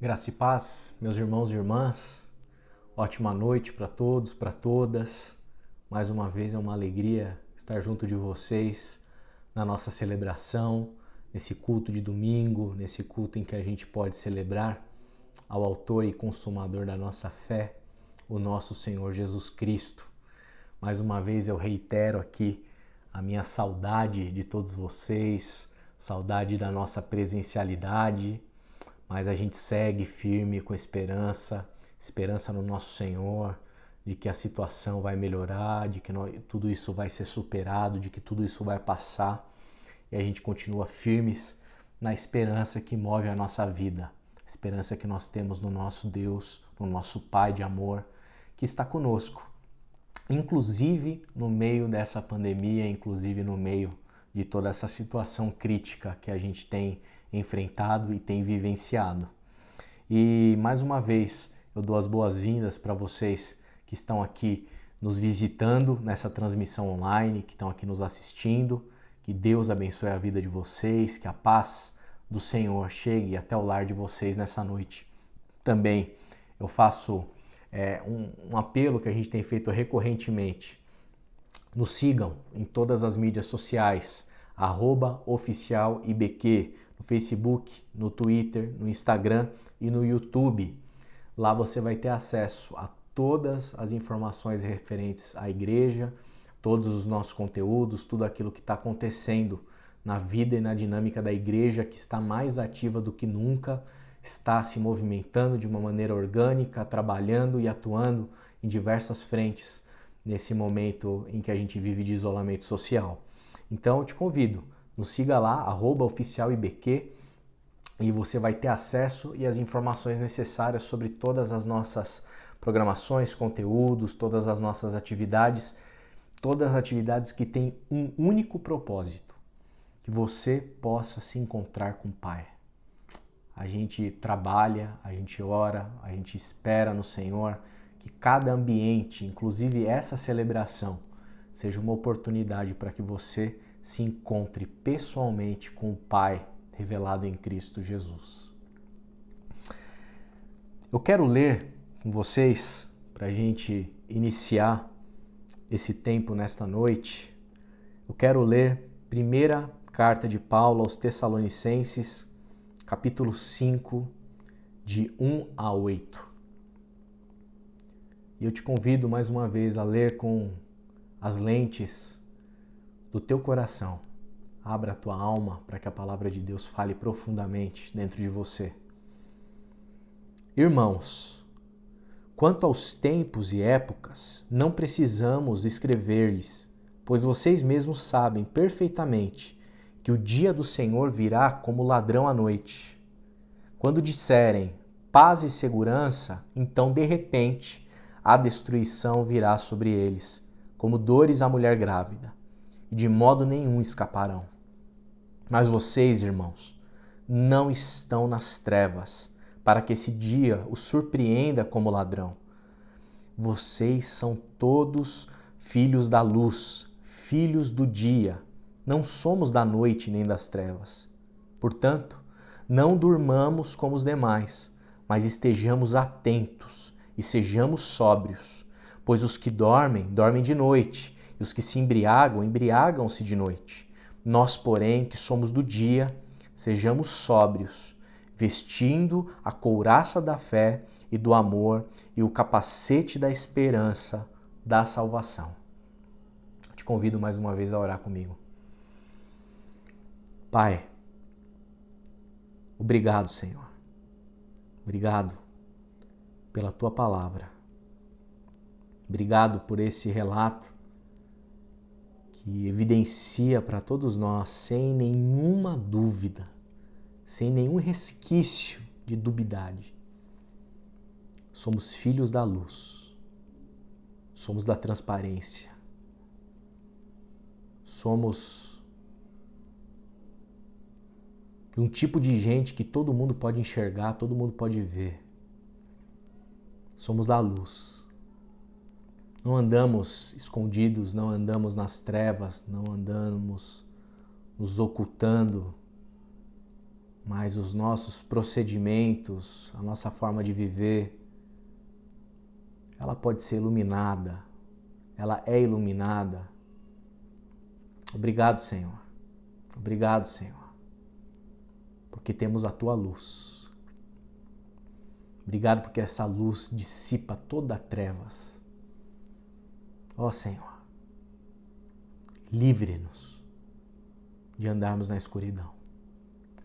Graça e paz, meus irmãos e irmãs. Ótima noite para todos, para todas. Mais uma vez é uma alegria estar junto de vocês na nossa celebração, nesse culto de domingo, nesse culto em que a gente pode celebrar ao autor e consumador da nossa fé, o nosso Senhor Jesus Cristo. Mais uma vez eu reitero aqui a minha saudade de todos vocês, saudade da nossa presencialidade, mas a gente segue firme com esperança, esperança no nosso Senhor, de que a situação vai melhorar, de que tudo isso vai ser superado, de que tudo isso vai passar, e a gente continua firmes na esperança que move a nossa vida, a esperança que nós temos no nosso Deus, no nosso Pai de amor, que está conosco, inclusive no meio dessa pandemia, inclusive no meio de toda essa situação crítica que a gente tem enfrentado e tem vivenciado. E mais uma vez eu dou as boas-vindas para vocês que estão aqui nos visitando nessa transmissão online, que estão aqui nos assistindo. Que Deus abençoe a vida de vocês, que a paz do Senhor chegue até o lar de vocês nessa noite. Também eu faço um apelo que a gente tem feito recorrentemente. Nos sigam em todas as mídias sociais, @oficialibq, no Facebook, no Twitter, no Instagram e no YouTube. Lá você vai ter acesso a todas as informações referentes à igreja, todos os nossos conteúdos, tudo aquilo que está acontecendo na vida e na dinâmica da igreja, que está mais ativa do que nunca, está se movimentando de uma maneira orgânica, trabalhando e atuando em diversas frentes nesse momento em que a gente vive de isolamento social. Então eu te convido, nos siga lá, @oficialibq, e você vai ter acesso e as informações necessárias sobre todas as nossas programações, conteúdos, todas as nossas atividades, todas as atividades que têm um único propósito, que você possa se encontrar com o Pai. A gente trabalha, a gente ora, a gente espera no Senhor, que cada ambiente, inclusive essa celebração, seja uma oportunidade para que você se encontre pessoalmente com o Pai revelado em Cristo Jesus. Eu quero ler com vocês, para a gente iniciar esse tempo nesta noite, eu quero ler primeira carta de Paulo aos Tessalonicenses, capítulo 5, de 1 a 8. E eu te convido mais uma vez a ler com as lentes do teu coração. Abra a tua alma para que a palavra de Deus fale profundamente dentro de você. Irmãos, quanto aos tempos e épocas, não precisamos escrever-lhes, pois vocês mesmos sabem perfeitamente que o dia do Senhor virá como ladrão à noite. Quando disserem paz e segurança, então de repente a destruição virá sobre eles, como dores à mulher grávida, e de modo nenhum escaparão. Mas vocês, irmãos, não estão nas trevas, para que esse dia os surpreenda como ladrão. Vocês são todos filhos da luz, filhos do dia. Não somos da noite nem das trevas. Portanto, não durmamos como os demais, mas estejamos atentos e sejamos sóbrios. Pois os que dormem, dormem de noite, e os que se embriagam, embriagam-se de noite. Nós, porém, que somos do dia, sejamos sóbrios, vestindo a couraça da fé e do amor e o capacete da esperança da salvação. Eu te convido mais uma vez a orar comigo. Pai, obrigado, Senhor. Obrigado pela tua palavra. Obrigado por esse relato que evidencia para todos nós, sem nenhuma dúvida, sem nenhum resquício de dubidade. Somos filhos da luz, somos da transparência, somos um tipo de gente que todo mundo pode enxergar, todo mundo pode ver. Somos da luz. Não andamos escondidos, não andamos nas trevas, não andamos nos ocultando mas os nossos procedimentos, a nossa forma de viver, ela pode ser iluminada, ela é iluminada. Obrigado, Senhor. Obrigado, Senhor, porque temos a Tua luz. Obrigado porque essa luz dissipa toda trevas. Ó Senhor, livre-nos de andarmos na escuridão.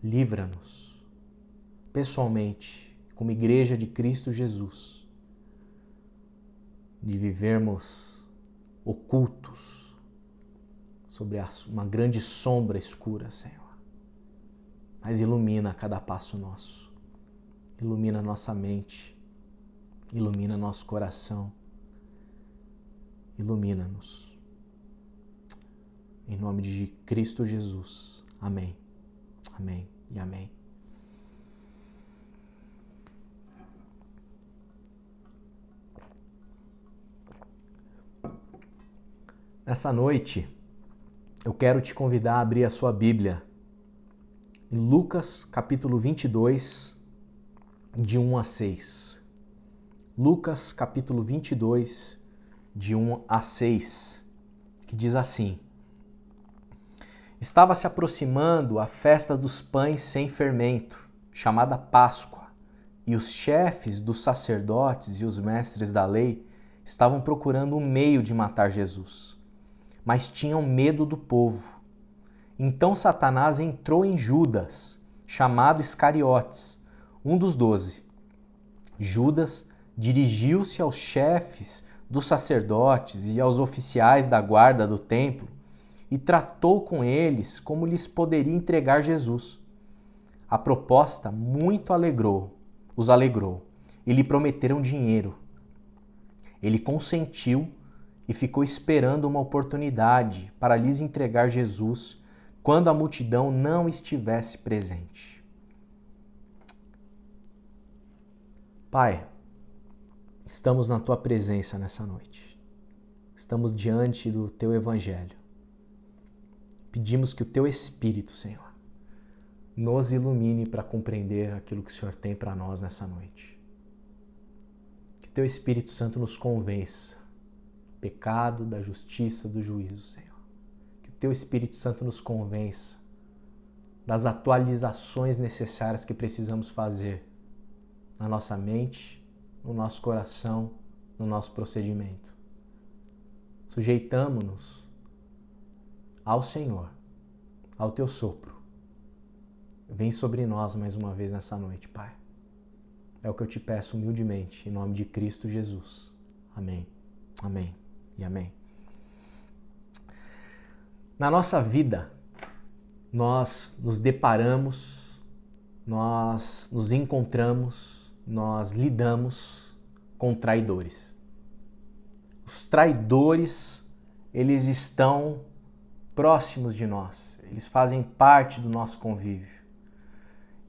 Livra-nos, pessoalmente, como Igreja de Cristo Jesus, de vivermos ocultos sobre uma grande sombra escura, Senhor. Mas ilumina cada passo nosso. Ilumina nossa mente. Ilumina nosso coração. Ilumina-nos. Em nome de Cristo Jesus. Amém. Amém e amém. Nessa noite, eu quero te convidar a abrir a sua Bíblia em Lucas capítulo 22, de 1 a 6. Lucas capítulo 22, de 1 a 6, que diz assim: Estava se aproximando a festa dos pães sem fermento, chamada Páscoa, e os chefes dos sacerdotes e os mestres da lei estavam procurando um meio de matar Jesus, mas tinham medo do povo. Então Satanás entrou em Judas, chamado Iscariotes, um dos 12. Judas dirigiu-se aos chefes dos sacerdotes e aos oficiais da guarda do templo e tratou com eles como lhes poderia entregar Jesus. A proposta os alegrou e lhe prometeram dinheiro. Ele consentiu e ficou esperando uma oportunidade para lhes entregar Jesus quando a multidão não estivesse presente. Pai, estamos na Tua presença nessa noite. Estamos diante do Teu Evangelho. Pedimos que o Teu Espírito, Senhor, nos ilumine para compreender aquilo que o Senhor tem para nós nessa noite. Que Teu Espírito Santo nos convença do pecado, da justiça, do juízo, Senhor. Que o Teu Espírito Santo nos convença das atualizações necessárias que precisamos fazer na nossa mente, no nosso coração, no nosso procedimento. Sujeitamo-nos ao Senhor, ao Teu sopro. Vem sobre nós mais uma vez nessa noite, Pai. É o que eu te peço humildemente, em nome de Cristo Jesus. Amém, amém e amém. Na nossa vida, nós nos deparamos, nós nos encontramos, nós lidamos com traidores. Os traidores, eles estão próximos de nós, eles fazem parte do nosso convívio.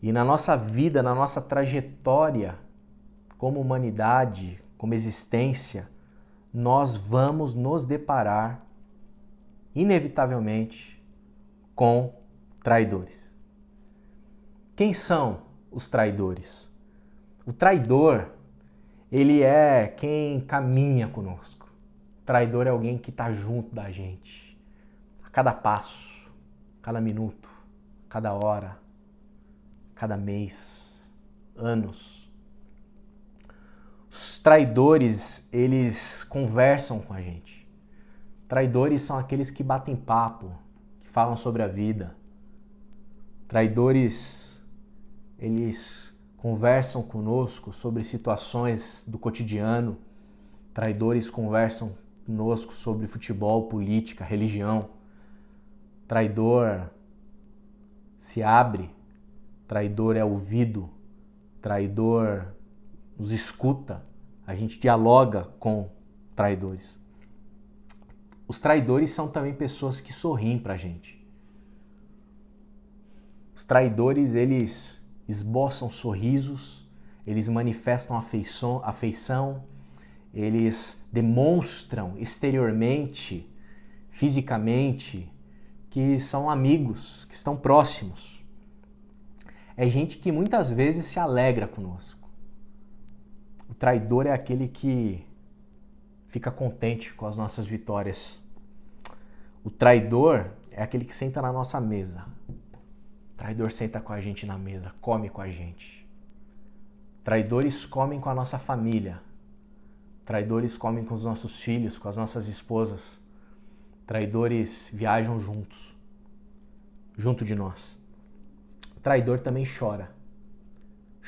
E na nossa vida, na nossa trajetória como humanidade, como existência, nós vamos nos deparar, inevitavelmente, com traidores. Quem são os traidores? O traidor, ele é quem caminha conosco. O traidor é alguém que está junto da gente. Cada passo, cada minuto, cada hora, cada mês, anos. Os traidores, eles conversam com a gente. Traidores são aqueles que batem papo, que falam sobre a vida. Traidores, eles conversam conosco sobre situações do cotidiano. Traidores conversam conosco sobre futebol, política, religião. Traidor se abre, traidor é ouvido, traidor nos escuta, a gente dialoga com traidores. Os traidores são também pessoas que sorriem pra gente. Os traidores, eles esboçam sorrisos, eles manifestam afeição, eles demonstram exteriormente, fisicamente, que são amigos, que estão próximos. é gente que muitas vezes se alegra conosco. O traidor é aquele que fica contente com as nossas vitórias. O traidor é aquele que senta na nossa mesa. O traidor senta com a gente na mesa, come com a gente. Traidores comem com a nossa família. Traidores comem com os nossos filhos, com as nossas esposas. Traidores viajam juntos, junto de nós. Traidor também chora.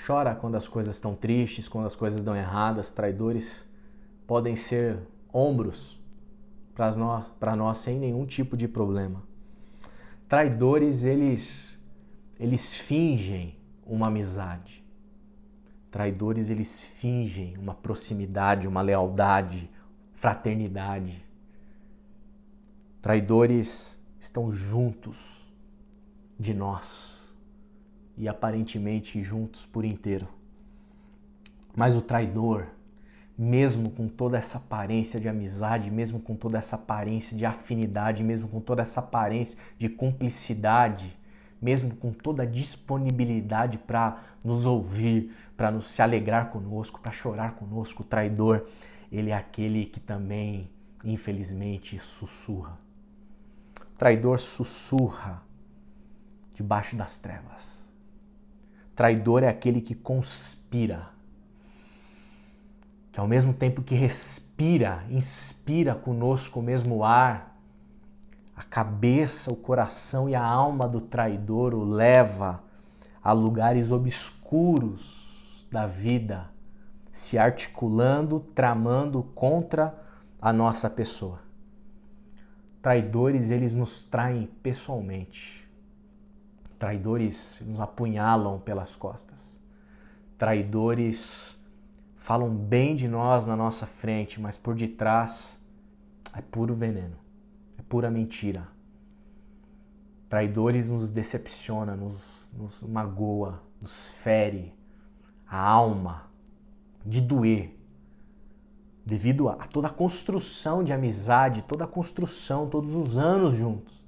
Chora quando as coisas estão tristes, quando as coisas dão erradas. Traidores podem ser ombros para nós sem nenhum tipo de problema. Traidores, eles fingem uma amizade. Traidores, eles fingem uma proximidade, uma lealdade, fraternidade. Traidores estão juntos de nós e aparentemente juntos por inteiro. Mas o traidor, mesmo com toda essa aparência de amizade, mesmo com toda essa aparência de afinidade, mesmo com toda essa aparência de cumplicidade, mesmo com toda a disponibilidade para nos ouvir, para se alegrar conosco, para chorar conosco, o traidor, ele é aquele que também, infelizmente, sussurra. O traidor sussurra debaixo das trevas. O traidor é aquele que conspira, que ao mesmo tempo que respira, inspira conosco o mesmo ar, a cabeça, o coração e a alma do traidor o leva a lugares obscuros da vida, se articulando, tramando contra a nossa pessoa. Traidores, eles nos traem pessoalmente. Traidores nos apunhalam pelas costas. Traidores falam bem de nós na nossa frente, mas por detrás é puro veneno, é pura mentira. Traidores nos decepciona, nos magoa, nos fere a alma de doer, devido a toda a construção de amizade, toda a construção, todos os anos juntos.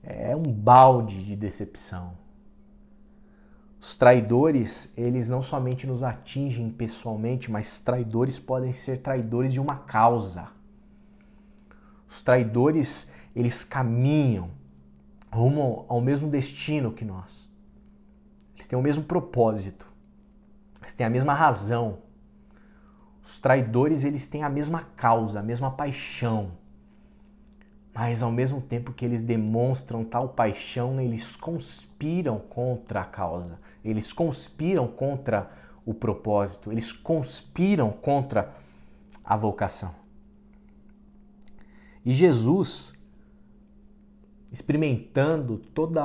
É um balde de decepção. Os traidores, eles não somente nos atingem pessoalmente, mas traidores podem ser traidores de uma causa. Os traidores, eles caminham rumo ao mesmo destino que nós. Eles têm o mesmo propósito. Eles têm a mesma razão. Os traidores, eles têm a mesma causa, a mesma paixão. Mas ao mesmo tempo que eles demonstram tal paixão, eles conspiram contra a causa. Eles conspiram contra o propósito. Eles conspiram contra a vocação. E Jesus, experimentando todo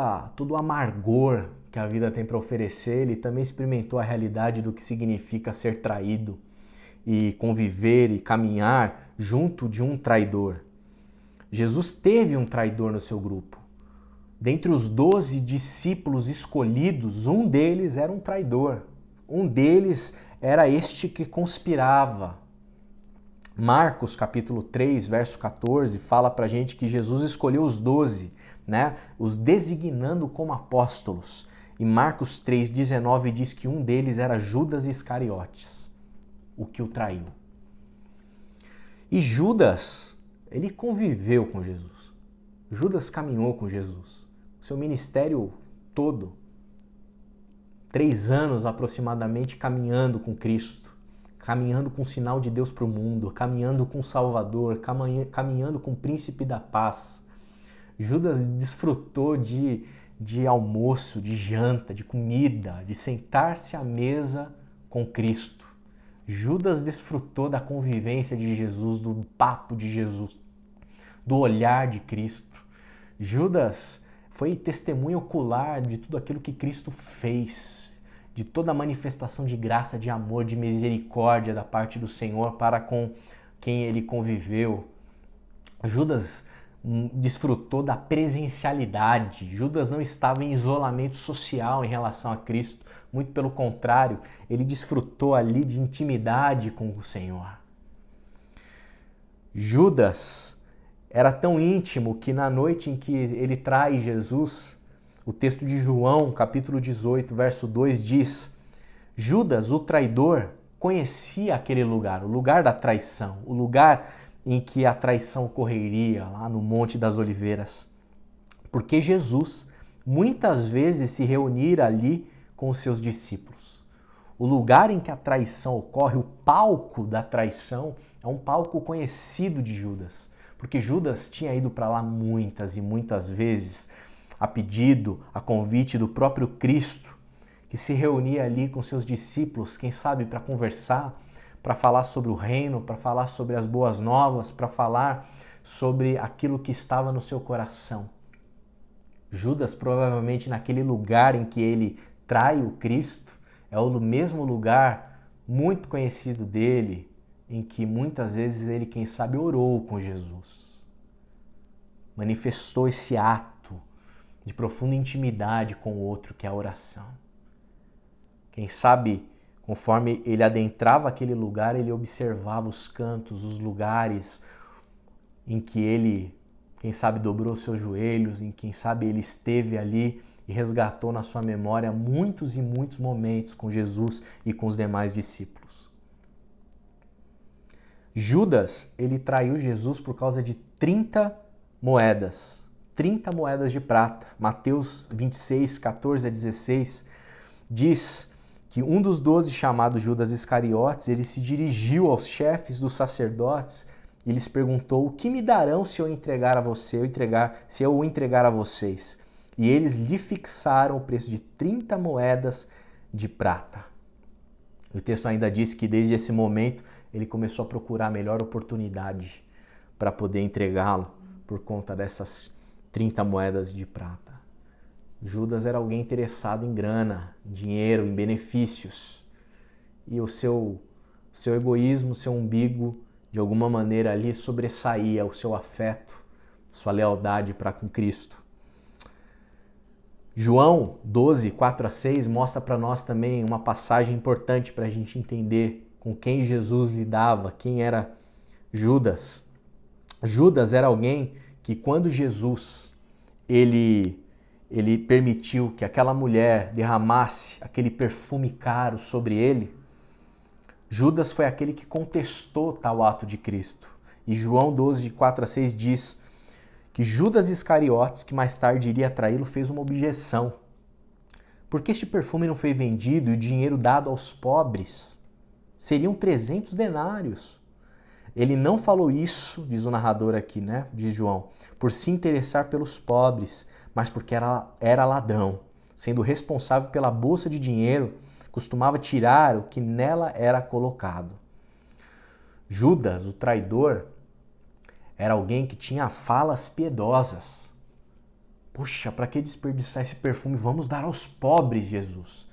o amargor que a vida tem para oferecer, ele também experimentou a realidade do que significa ser traído e conviver e caminhar junto de um traidor. Jesus teve um traidor no seu grupo. Dentre os 12 discípulos escolhidos, um deles era um traidor. Um deles era este que conspirava. Marcos, capítulo 3, verso 14, fala pra gente que Jesus escolheu os 12, né? Os designando como apóstolos. E Marcos 3, 19 diz que um deles era Judas Iscariotes, o que o traiu. E Judas, ele conviveu com Jesus. Judas caminhou com Jesus. O seu ministério todo, 3 anos aproximadamente caminhando com Cristo, caminhando com o sinal de Deus para o mundo, caminhando com o Salvador, caminhando com o Príncipe da Paz. Judas desfrutou de almoço, de janta, de comida, de sentar-se à mesa com Cristo. Judas desfrutou da convivência de Jesus, do papo de Jesus, do olhar de Cristo. Judas foi testemunha ocular de tudo aquilo que Cristo fez, de toda a manifestação de graça, de amor, de misericórdia da parte do Senhor para com quem ele conviveu. Judas desfrutou da presencialidade. Judas não estava em isolamento social em relação a Cristo. Muito pelo contrário, ele desfrutou ali de intimidade com o Senhor. Judas era tão íntimo que na noite em que ele trai Jesus, o texto de João, capítulo 18, verso 2 diz: Judas, o traidor, conhecia aquele lugar, o lugar da traição, o lugar em que a traição ocorreria, lá no Monte das Oliveiras. Porque Jesus muitas vezes se reunira ali com os seus discípulos. O lugar em que a traição ocorre, o palco da traição, é um palco conhecido de Judas, porque Judas tinha ido para lá muitas e muitas vezes a pedido, a convite do próprio Cristo, que se reunia ali com seus discípulos, quem sabe para conversar, para falar sobre o reino, para falar sobre as boas novas, para falar sobre aquilo que estava no seu coração. Judas, provavelmente naquele lugar em que ele trai o Cristo, é o mesmo lugar muito conhecido dele, em que muitas vezes ele, quem sabe, orou com Jesus. Manifestou esse ato de profunda intimidade com o outro, que é a oração. Quem sabe, conforme ele adentrava aquele lugar, ele observava os cantos, os lugares em que ele, quem sabe, dobrou seus joelhos, em quem sabe ele esteve ali e resgatou na sua memória muitos e muitos momentos com Jesus e com os demais discípulos. Judas, ele traiu Jesus por causa de 30 moedas de prata. Mateus 26, 14 a 16 diz que um dos 12, chamado Judas Iscariotes, ele se dirigiu aos chefes dos sacerdotes e lhes perguntou: o que me darão se eu entregar a você, se eu o entregar a vocês? E eles lhe fixaram o preço de 30 moedas de prata. O texto ainda diz que desde esse momento ele começou a procurar a melhor oportunidade para poder entregá-lo por conta dessas 30 moedas de prata. Judas era alguém interessado em grana, em dinheiro, em benefícios. E o seu egoísmo, seu umbigo, de alguma maneira ali sobressaía o seu afeto, sua lealdade para com Cristo. João 12, 4 a 6 mostra para nós também uma passagem importante para a gente entender com quem Jesus lidava, quem era Judas. Judas era alguém que, quando Jesus ele permitiu que aquela mulher derramasse aquele perfume caro sobre ele, Judas foi aquele que contestou tal ato de Cristo. E João 12, de 4 a 6 diz que Judas Iscariotes, que mais tarde iria traí-lo, fez uma objeção. Por que este perfume não foi vendido e o dinheiro dado aos pobres? Seriam 300 denários. Ele não falou isso, diz o narrador aqui, né, diz João, por se interessar pelos pobres, mas porque era ladrão. Sendo responsável pela bolsa de dinheiro, costumava tirar o que nela era colocado. Judas, o traidor, era alguém que tinha falas piedosas. Puxa, para que desperdiçar esse perfume? Vamos dar aos pobres, Jesus.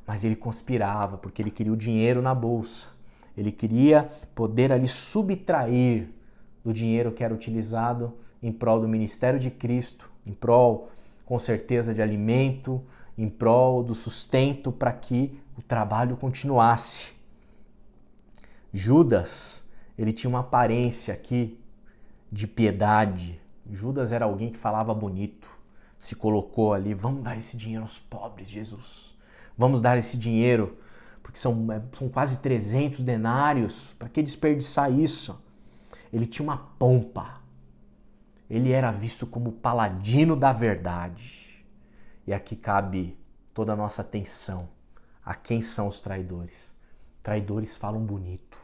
Mas ele conspirava, porque ele queria o dinheiro na bolsa. Ele queria poder ali subtrair do dinheiro que era utilizado em prol do ministério de Cristo, em prol, com certeza, de alimento, em prol do sustento para que o trabalho continuasse. Judas, ele tinha uma aparência aqui de piedade. Judas era alguém que falava bonito, se colocou ali: vamos dar esse dinheiro aos pobres, Jesus. Vamos dar esse dinheiro, porque são quase 300 denários, para que desperdiçar isso? Ele tinha uma pompa, ele era visto como paladino da verdade. E aqui cabe toda a nossa atenção a quem são os traidores. Traidores falam bonito.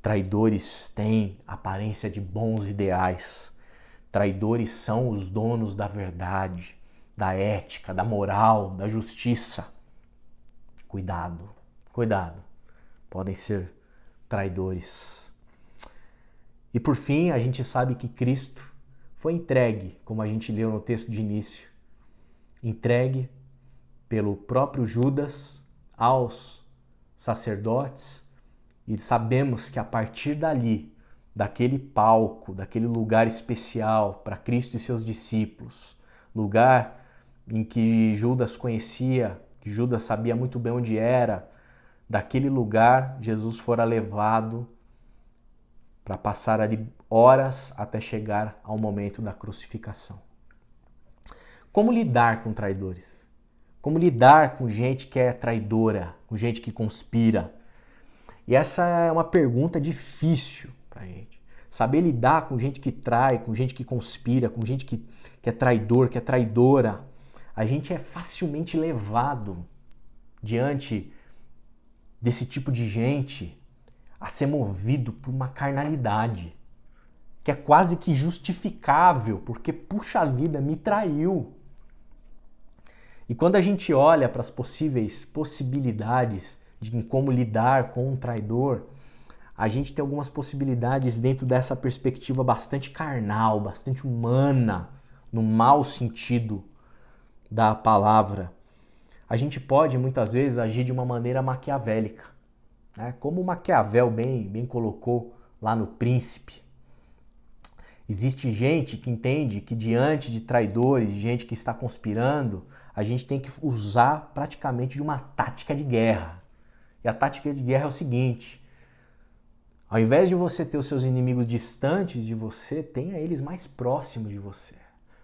Traidores têm aparência de bons ideais. Traidores são os donos da verdade, da ética, da moral, da justiça. Cuidado, cuidado. Podem ser traidores. E por fim, a gente sabe que Cristo foi entregue, como a gente leu no texto de início, entregue pelo próprio Judas aos sacerdotes. E sabemos que a partir dali, daquele palco, daquele lugar especial para Cristo e seus discípulos, lugar em que Judas conhecia, que Judas sabia muito bem onde era, daquele lugar Jesus fora levado para passar ali horas até chegar ao momento da crucificação. Como lidar com traidores? Como lidar com gente que é traidora, com gente que conspira? E essa é uma pergunta difícil pra gente. Saber lidar com gente que trai, com gente que conspira, com gente que é traidor, que é traidora. A gente é facilmente levado diante desse tipo de gente a ser movido por uma carnalidade que é quase que justificável, porque, puxa vida, me traiu. E quando a gente olha para as possíveis possibilidades de como lidar com um traidor, a gente tem algumas possibilidades dentro dessa perspectiva bastante carnal, bastante humana, no mau sentido da palavra. A gente pode, muitas vezes, agir de uma maneira maquiavélica, né? Como Maquiavel bem colocou lá no Príncipe. Existe gente que entende que diante de traidores, de gente que está conspirando, a gente tem que usar praticamente de uma tática de guerra. E a tática de guerra é o seguinte: ao invés de você ter os seus inimigos distantes de você, tenha eles mais próximos de você,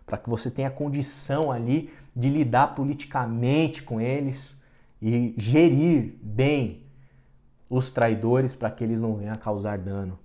para que você tenha condição ali de lidar politicamente com eles e gerir bem os traidores para que eles não venham a causar dano.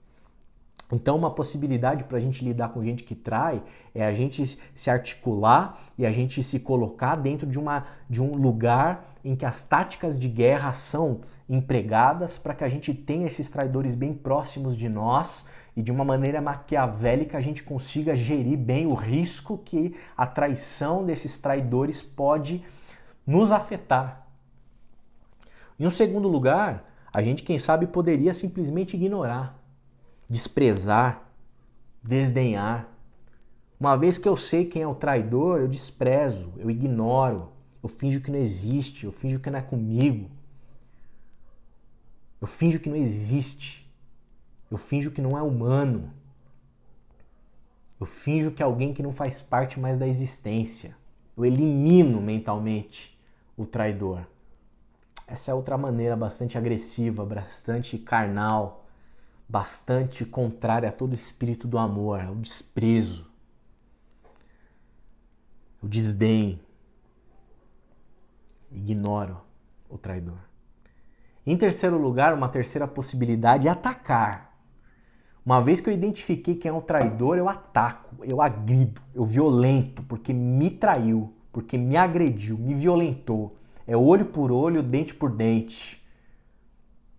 Então, uma possibilidade para a gente lidar com gente que trai é a gente se articular e a gente se colocar dentro de um lugar em que as táticas de guerra são empregadas para que a gente tenha esses traidores bem próximos de nós e de uma maneira maquiavélica a gente consiga gerir bem o risco que a traição desses traidores pode nos afetar. Em um segundo lugar, a gente, quem sabe, poderia simplesmente ignorar, desprezar, desdenhar. Uma vez que eu sei quem é o traidor, eu desprezo, eu ignoro, eu finjo que não existe, eu finjo que não é comigo. Eu finjo que não existe. Eu finjo que não é humano. Eu finjo que é alguém que não faz parte mais da existência. Eu elimino mentalmente o traidor. Essa é outra maneira bastante agressiva, bastante carnal, bastante contrária a todo o espírito do amor, o desprezo, o desdém. Ignoro o traidor. Em terceiro lugar, uma terceira possibilidade é atacar. Uma vez que eu identifiquei quem é o traidor, eu ataco, eu agrido, eu violento, porque me traiu, porque me agrediu, me violentou. É olho por olho, dente por dente.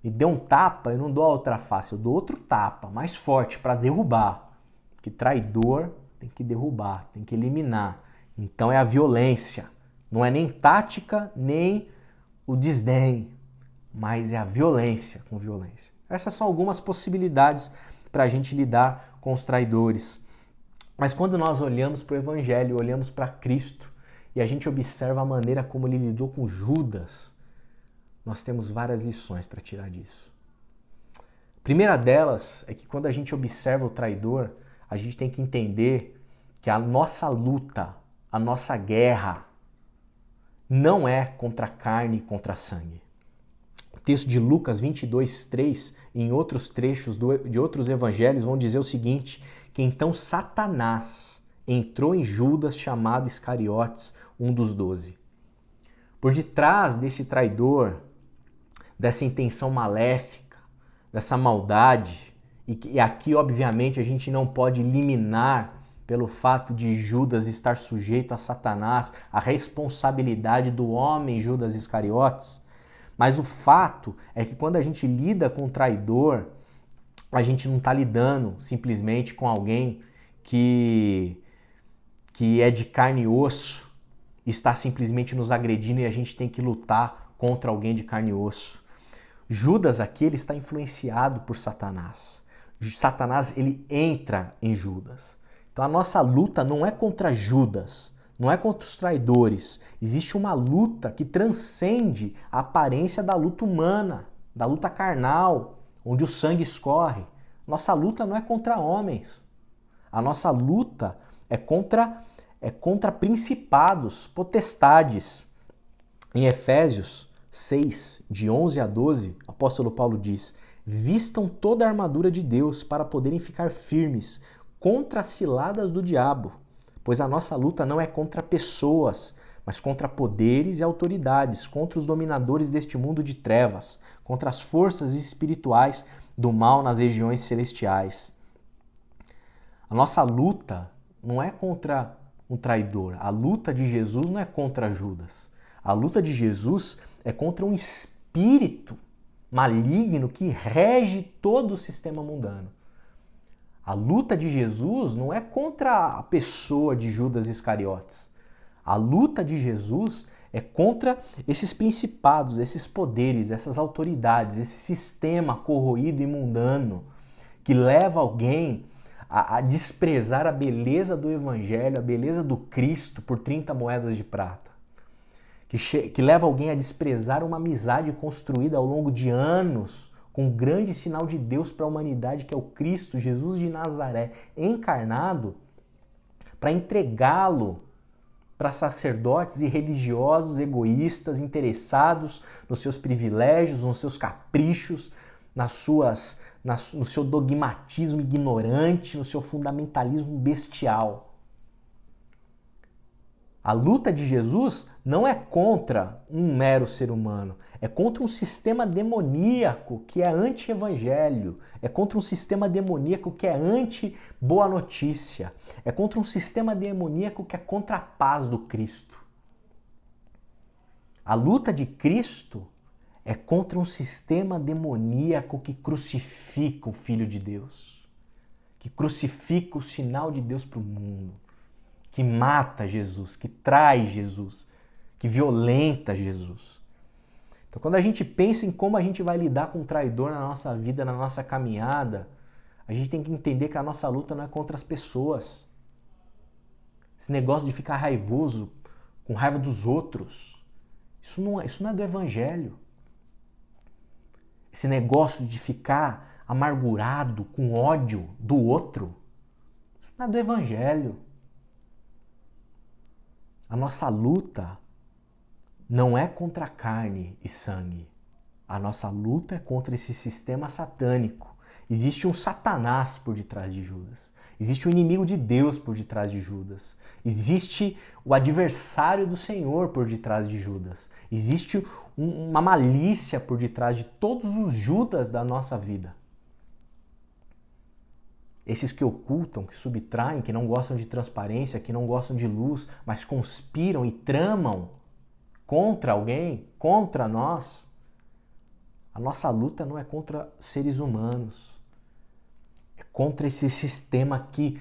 Me deu um tapa, eu não dou a outra face, eu dou outro tapa, mais forte, para derrubar. Porque traidor tem que derrubar, tem que eliminar. Então é a violência. Não é nem tática, nem o desdém, mas é a violência com violência. Essas são algumas possibilidades para a gente lidar com os traidores. Mas quando nós olhamos para o Evangelho, olhamos para Cristo e a gente observa a maneira como ele lidou com Judas, nós temos várias lições para tirar disso. A primeira delas é que quando a gente observa o traidor, a gente tem que entender que a nossa luta, a nossa guerra, não é contra a carne e contra a sangue. O texto de Lucas 22:3 e em outros trechos de outros evangelhos vão dizer o seguinte, que então Satanás entrou em Judas, chamado Iscariotes, um dos 12. Por detrás desse traidor, dessa intenção maléfica, dessa maldade, e aqui obviamente a gente não pode eliminar pelo fato de Judas estar sujeito a Satanás, a responsabilidade do homem Judas Iscariotes, mas o fato é que quando a gente lida com o traidor, a gente não está lidando simplesmente com alguém que é de carne e osso, está simplesmente nos agredindo e a gente tem que lutar contra alguém de carne e osso. Judas aqui ele está influenciado por Satanás. Satanás ele entra em Judas. Então a nossa luta não é contra Judas, não é contra os traidores. Existe uma luta que transcende a aparência da luta humana, da luta carnal, onde o sangue escorre. Nossa luta não é contra homens. A nossa luta é contra principados, potestades. Em Efésios 6, de 11 a 12, o apóstolo Paulo diz: vistam toda a armadura de Deus para poderem ficar firmes contra as ciladas do diabo, Pois a nossa luta não é contra pessoas, mas contra poderes e autoridades, contra os dominadores deste mundo de trevas, contra as forças espirituais do mal nas regiões celestiais. A nossa luta não é contra um traidor. A luta de Jesus não é contra Judas. A luta de Jesus é contra um espírito maligno que rege todo o sistema mundano. A luta de Jesus não é contra a pessoa de Judas Iscariotes. A luta de Jesus é contra esses principados, esses poderes, essas autoridades, esse sistema corroído e mundano que leva alguém a desprezar a beleza do Evangelho, a beleza do Cristo por 30 moedas de prata. Que leva alguém a desprezar uma amizade construída ao longo de anos com um grande sinal de Deus para a humanidade, que é o Cristo, Jesus de Nazaré, encarnado, para entregá-lo para sacerdotes e religiosos egoístas, interessados nos seus privilégios, nos seus caprichos, no seu dogmatismo ignorante, no seu fundamentalismo bestial. A luta de Jesus não é contra um mero ser humano, é contra um sistema demoníaco que é anti-evangelho, é contra um sistema demoníaco que é anti-boa notícia, é contra um sistema demoníaco que é contra a paz do Cristo. A luta de Cristo é contra um sistema demoníaco que crucifica o Filho de Deus, que crucifica o sinal de Deus para o mundo, que mata Jesus, que trai Jesus, que violenta Jesus. Então, quando a gente pensa em como a gente vai lidar com um traidor na nossa vida, na nossa caminhada, a gente tem que entender que a nossa luta não é contra as pessoas. Esse negócio de ficar raivoso, com raiva dos outros, isso não é do Evangelho. Esse negócio de ficar amargurado, com ódio do outro, isso não é do Evangelho. A nossa luta não é contra carne e sangue. A nossa luta é contra esse sistema satânico. Existe um Satanás por detrás de Judas. Existe um inimigo de Deus por detrás de Judas. Existe o adversário do Senhor por detrás de Judas. Existe uma malícia por detrás de todos os Judas da nossa vida. Esses que ocultam, que subtraem, que não gostam de transparência, que não gostam de luz, mas conspiram e tramam contra alguém, contra nós. A nossa luta não é contra seres humanos. É contra esse sistema que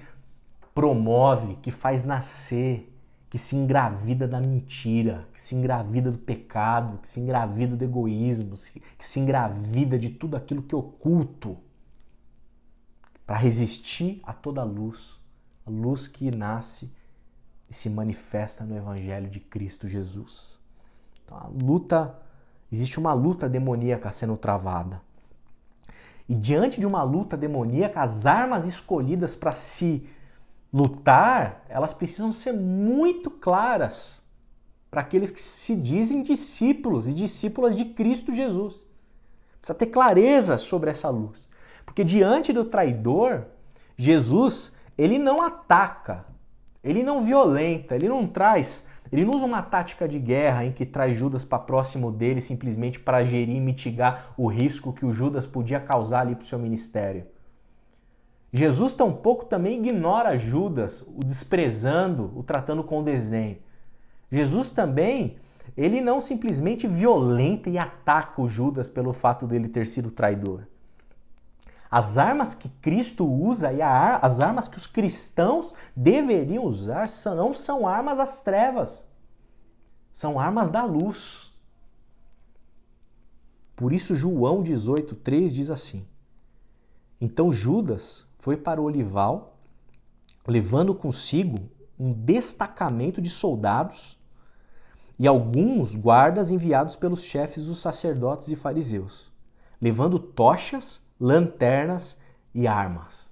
promove, que faz nascer, que se engravida da mentira, que se engravida do pecado, que se engravida do egoísmo, que se engravida de tudo aquilo que é oculto, para resistir a toda a luz que nasce e se manifesta no Evangelho de Cristo Jesus. Então, existe uma luta demoníaca sendo travada. E diante de uma luta demoníaca, as armas escolhidas para se lutar, elas precisam ser muito claras para aqueles que se dizem discípulos e discípulas de Cristo Jesus. Precisa ter clareza sobre essa luz. Porque diante do traidor, Jesus, ele não ataca, ele não violenta, ele não usa uma tática de guerra em que traz Judas para próximo dele simplesmente para gerir e mitigar o risco que o Judas podia causar ali para o seu ministério. Jesus tampouco também ignora Judas, o desprezando, o tratando com desdém. Jesus também, ele não simplesmente violenta e ataca o Judas pelo fato dele ter sido traidor. As armas que Cristo usa e as armas que os cristãos deveriam usar não são armas das trevas, são armas da luz. Por isso João 18,3 diz assim: Então Judas foi para o olival, levando consigo um destacamento de soldados e alguns guardas enviados pelos chefes dos sacerdotes e fariseus, levando tochas, lanternas e armas.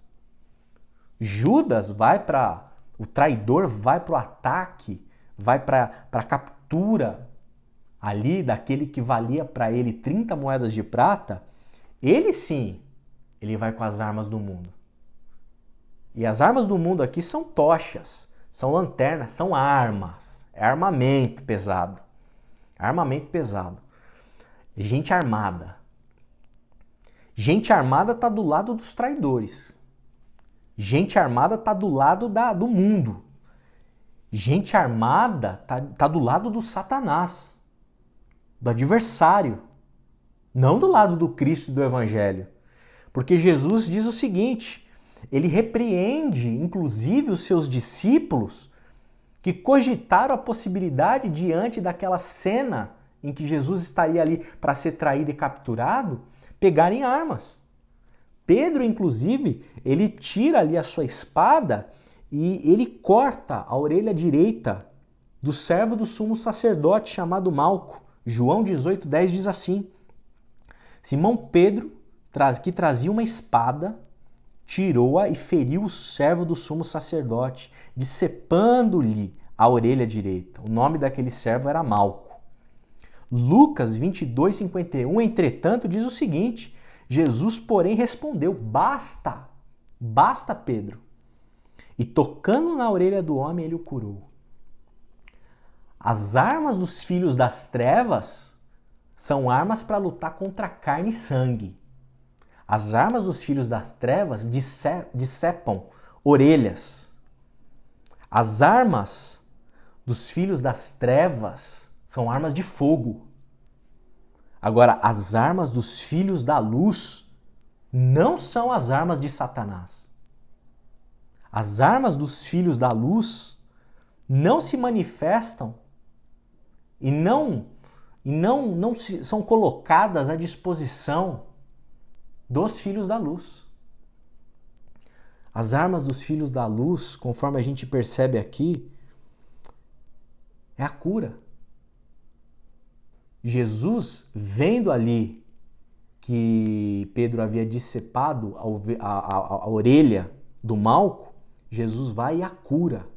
O traidor vai para o ataque, vai para a captura ali daquele que valia para ele 30 moedas de prata. Ele sim, ele vai com as armas do mundo. E as armas do mundo aqui são tochas, são lanternas, são armas. É armamento pesado. Armamento pesado. Gente armada. Gente armada está do lado dos traidores. Gente armada está do lado do mundo. Gente armada está do lado do Satanás, do adversário. Não do lado do Cristo e do Evangelho. Porque Jesus diz o seguinte, ele repreende, inclusive, os seus discípulos que cogitaram a possibilidade, diante daquela cena em que Jesus estaria ali para ser traído e capturado, pegarem armas. Pedro, inclusive, ele tira ali a sua espada e ele corta a orelha direita do servo do sumo sacerdote chamado Malco. João 18:10 diz assim: Simão Pedro, que trazia uma espada, tirou-a e feriu o servo do sumo sacerdote, decepando-lhe a orelha direita. O nome daquele servo era Malco. Lucas 22:51, entretanto, diz o seguinte: Jesus, porém, respondeu: Basta, Pedro. E tocando na orelha do homem, ele o curou. As armas dos filhos das trevas são armas para lutar contra carne e sangue. As armas dos filhos das trevas decepam orelhas. As armas dos filhos das trevas são armas de fogo. Agora, as armas dos filhos da luz não são as armas de Satanás. As armas dos filhos da luz não se manifestam e não são colocadas à disposição dos filhos da luz. As armas dos filhos da luz, conforme a gente percebe aqui, é a cura. Jesus, vendo ali que Pedro havia decepado a orelha do Malco, Jesus vai e a cura.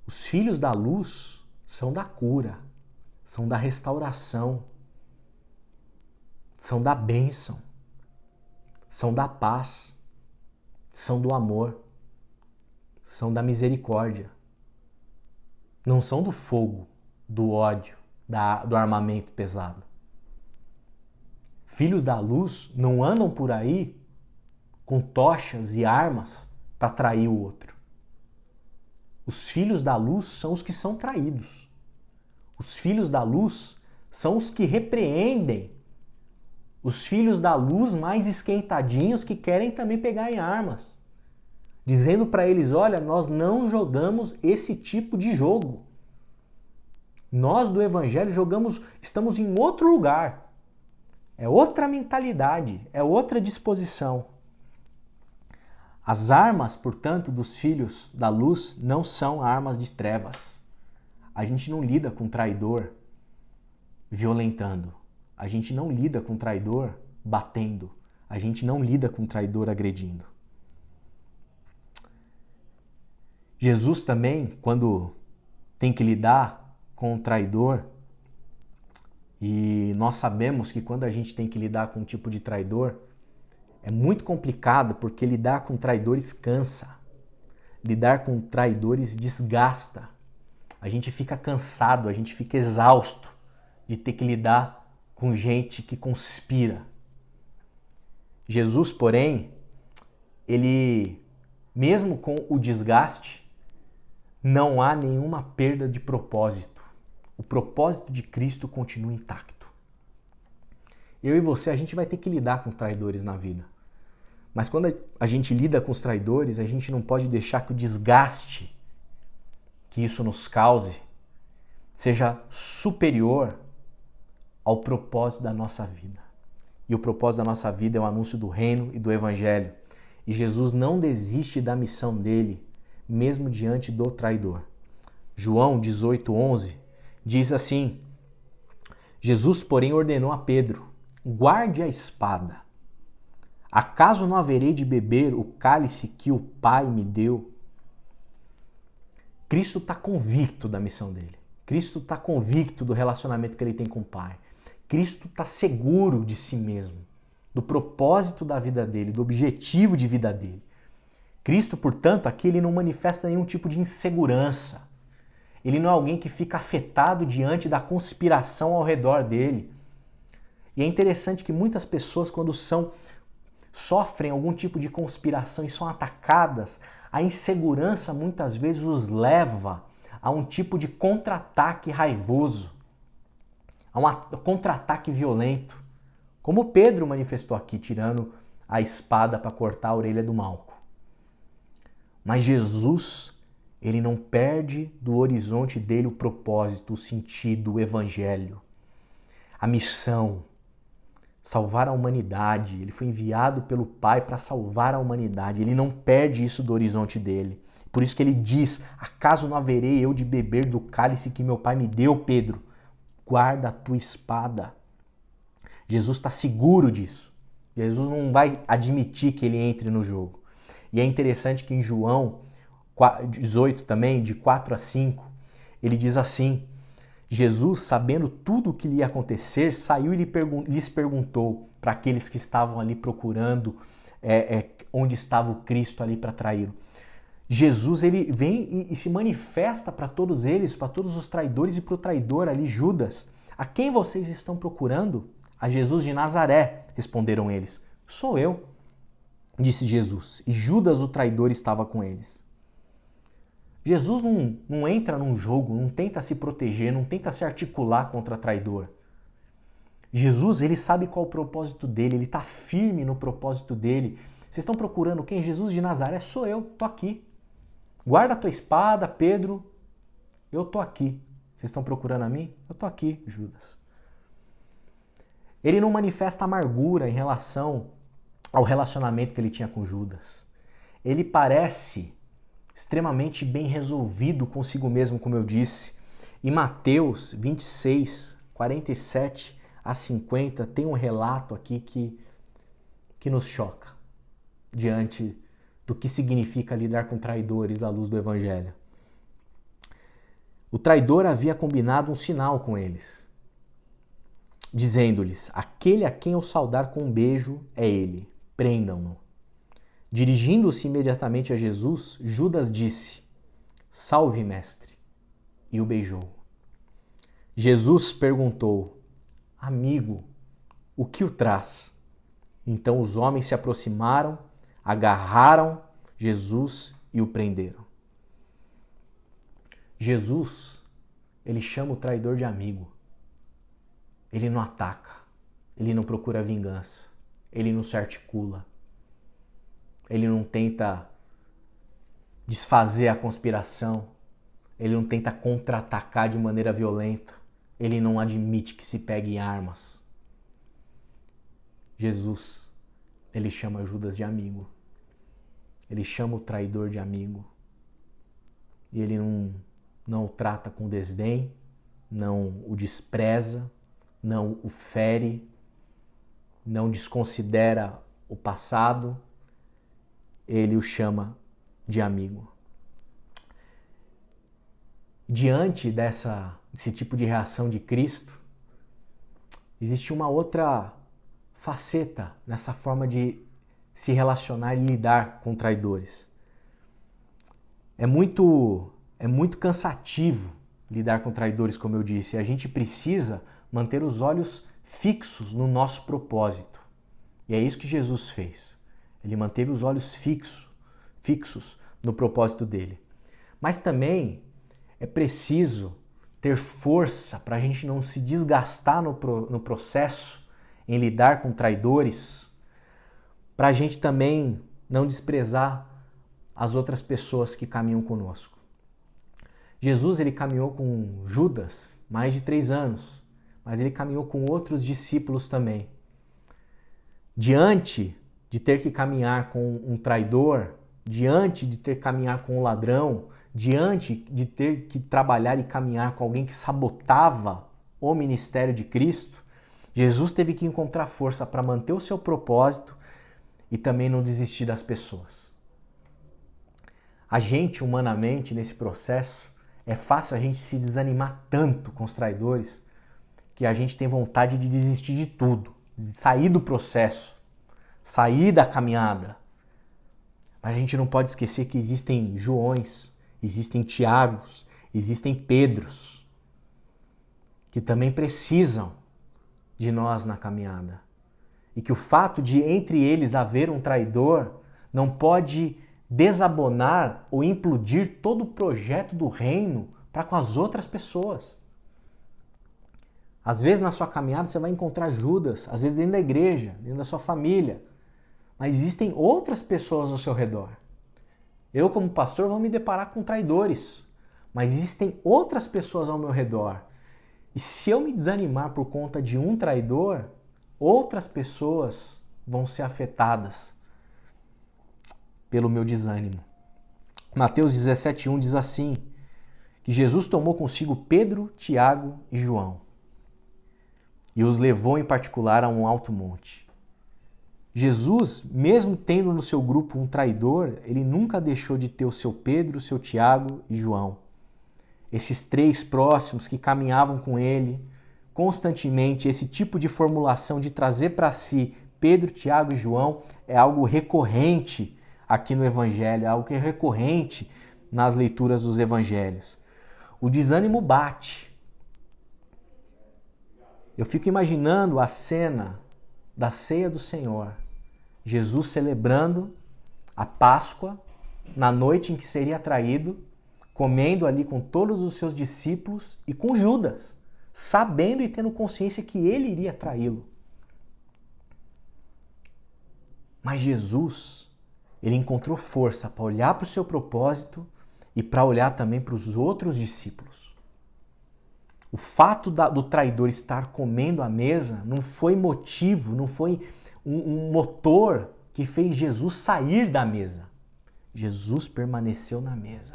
Os filhos da luz são da cura, são da restauração, são da bênção, são da paz, são do amor, são da misericórdia. Não são do fogo, do ódio, do armamento pesado. Filhos da luz não andam por aí com tochas e armas para trair o outro. Os filhos da luz são os que são traídos. Os filhos da luz são os que repreendem os filhos da luz mais esquentadinhos que querem também pegar em armas, dizendo para eles: olha, nós não jogamos esse tipo de jogo. Nós do Evangelho estamos em outro lugar. É outra mentalidade, é outra disposição. As armas, portanto, dos filhos da luz não são armas de trevas. A gente não lida com traidor violentando. A gente não lida com traidor batendo. A gente não lida com traidor agredindo. Jesus também, quando tem que lidar com o traidor, e nós sabemos que quando a gente tem que lidar com um tipo de traidor, é muito complicado, porque lidar com traidores cansa. Lidar com traidores desgasta. A gente fica cansado, a gente fica exausto de ter que lidar com gente que conspira. Jesus, porém, ele, mesmo com o desgaste, não há nenhuma perda de propósito. O propósito de Cristo continua intacto. Eu e você, a gente vai ter que lidar com traidores na vida. Mas quando a gente lida com os traidores, a gente não pode deixar que o desgaste que isso nos cause seja superior ao propósito da nossa vida. E o propósito da nossa vida é o anúncio do reino e do evangelho. E Jesus não desiste da missão dele, mesmo diante do traidor. João 18:11 diz assim: Jesus, porém, ordenou a Pedro: guarde a espada. Acaso não haverei de beber o cálice que o Pai me deu? Cristo está convicto da missão dele. Cristo está convicto do relacionamento que ele tem com o Pai. Cristo está seguro de si mesmo, do propósito da vida dele, do objetivo de vida dele. Cristo, portanto, aqui ele não manifesta nenhum tipo de insegurança. Ele não é alguém que fica afetado diante da conspiração ao redor dele. E é interessante que muitas pessoas, quando sofrem algum tipo de conspiração e são atacadas, a insegurança muitas vezes os leva a um tipo de contra-ataque raivoso, a um contra-ataque violento, como Pedro manifestou aqui, tirando a espada para cortar a orelha do Malco. Mas Jesus, ele não perde do horizonte dele o propósito, o sentido, o evangelho, a missão, salvar a humanidade. Ele foi enviado pelo Pai para salvar a humanidade. Ele não perde isso do horizonte dele. Por isso que ele diz: acaso não haverei eu de beber do cálice que meu Pai me deu, Pedro? Guarda a tua espada. Jesus está seguro disso. Jesus não vai admitir que ele entre no jogo. E é interessante que em João 18 também, de 4 a 5, ele diz assim: Jesus, sabendo tudo o que lhe ia acontecer, saiu e lhes perguntou para aqueles que estavam ali procurando onde estava o Cristo ali para traí-lo. Jesus, ele vem e se manifesta para todos eles, para todos os traidores e para o traidor ali, Judas. A quem vocês estão procurando? A Jesus de Nazaré, responderam eles. Sou eu, disse Jesus. E Judas, o traidor, estava com eles. Jesus não entra num jogo, não tenta se proteger, não tenta se articular contra traidor. Jesus, ele sabe qual é o propósito dele, ele está firme no propósito dele. Vocês estão procurando quem? Jesus de Nazaré, sou eu, tô aqui. Guarda a tua espada, Pedro, eu tô aqui. Vocês estão procurando a mim? Eu tô aqui, Judas. Ele não manifesta amargura em relação ao relacionamento que ele tinha com Judas. Ele parece extremamente bem resolvido consigo mesmo, como eu disse. Em Mateus 26, 47 a 50, tem um relato aqui que nos choca diante do que significa lidar com traidores à luz do Evangelho. O traidor havia combinado um sinal com eles, dizendo-lhes: aquele a quem eu saudar com um beijo é ele, prendam-no. Dirigindo-se imediatamente a Jesus, Judas disse: salve, mestre, e o beijou. Jesus perguntou: amigo, o que o traz? Então os homens se aproximaram, agarraram Jesus e o prenderam. Jesus, ele chama o traidor de amigo. Ele não ataca, ele não procura vingança, ele não se articula. Ele não tenta desfazer a conspiração, ele não tenta contra-atacar de maneira violenta, ele não admite que se pegue armas. Jesus, ele chama Judas de amigo, ele chama o traidor de amigo e ele não o trata com desdém, não o despreza, não o fere, não desconsidera o passado, ele o chama de amigo. Diante desse tipo de reação de Cristo, existe uma outra faceta nessa forma de se relacionar e lidar com traidores. É muito cansativo lidar com traidores, como eu disse. A gente precisa manter os olhos fixos no nosso propósito. E é isso que Jesus fez. Ele manteve os olhos fixos no propósito dele. Mas também é preciso ter força para a gente não se desgastar no processo em lidar com traidores, para a gente também não desprezar as outras pessoas que caminham conosco. Jesus, ele caminhou com Judas mais de 3 anos, mas ele caminhou com outros discípulos também. Diante de ter que caminhar com um traidor, diante de ter que caminhar com um ladrão, diante de ter que trabalhar e caminhar com alguém que sabotava o ministério de Cristo, Jesus teve que encontrar força para manter o seu propósito e também não desistir das pessoas. A gente, humanamente, nesse processo, é fácil a gente se desanimar tanto com os traidores que a gente tem vontade de desistir de tudo, de sair do processo, sair da caminhada. Mas a gente não pode esquecer que existem Joões, existem Tiagos, existem Pedros, que também precisam de nós na caminhada. E que o fato de entre eles haver um traidor não pode desabonar ou implodir todo o projeto do reino para com as outras pessoas. Às vezes na sua caminhada você vai encontrar Judas, às vezes dentro da igreja, dentro da sua família. Mas existem outras pessoas ao seu redor. Eu, como pastor, vou me deparar com traidores. Mas existem outras pessoas ao meu redor. E se eu me desanimar por conta de um traidor, outras pessoas vão ser afetadas pelo meu desânimo. Mateus 17:1 diz assim, que Jesus tomou consigo Pedro, Tiago e João e os levou em particular a um alto monte. Jesus, mesmo tendo no seu grupo um traidor, ele nunca deixou de ter o seu Pedro, o seu Tiago e João. Esses três próximos que caminhavam com ele constantemente, esse tipo de formulação de trazer para si Pedro, Tiago e João é algo recorrente aqui no Evangelho, é algo que é recorrente nas leituras dos Evangelhos. O desânimo bate. Eu fico imaginando a cena da ceia do Senhor, Jesus celebrando a Páscoa na noite em que seria traído, comendo ali com todos os seus discípulos e com Judas, sabendo e tendo consciência que ele iria traí-lo. Mas Jesus, ele encontrou força para olhar para o seu propósito e para olhar também para os outros discípulos. O fato do traidor estar comendo à mesa não foi motivo, não foi um motor que fez Jesus sair da mesa. Jesus permaneceu na mesa,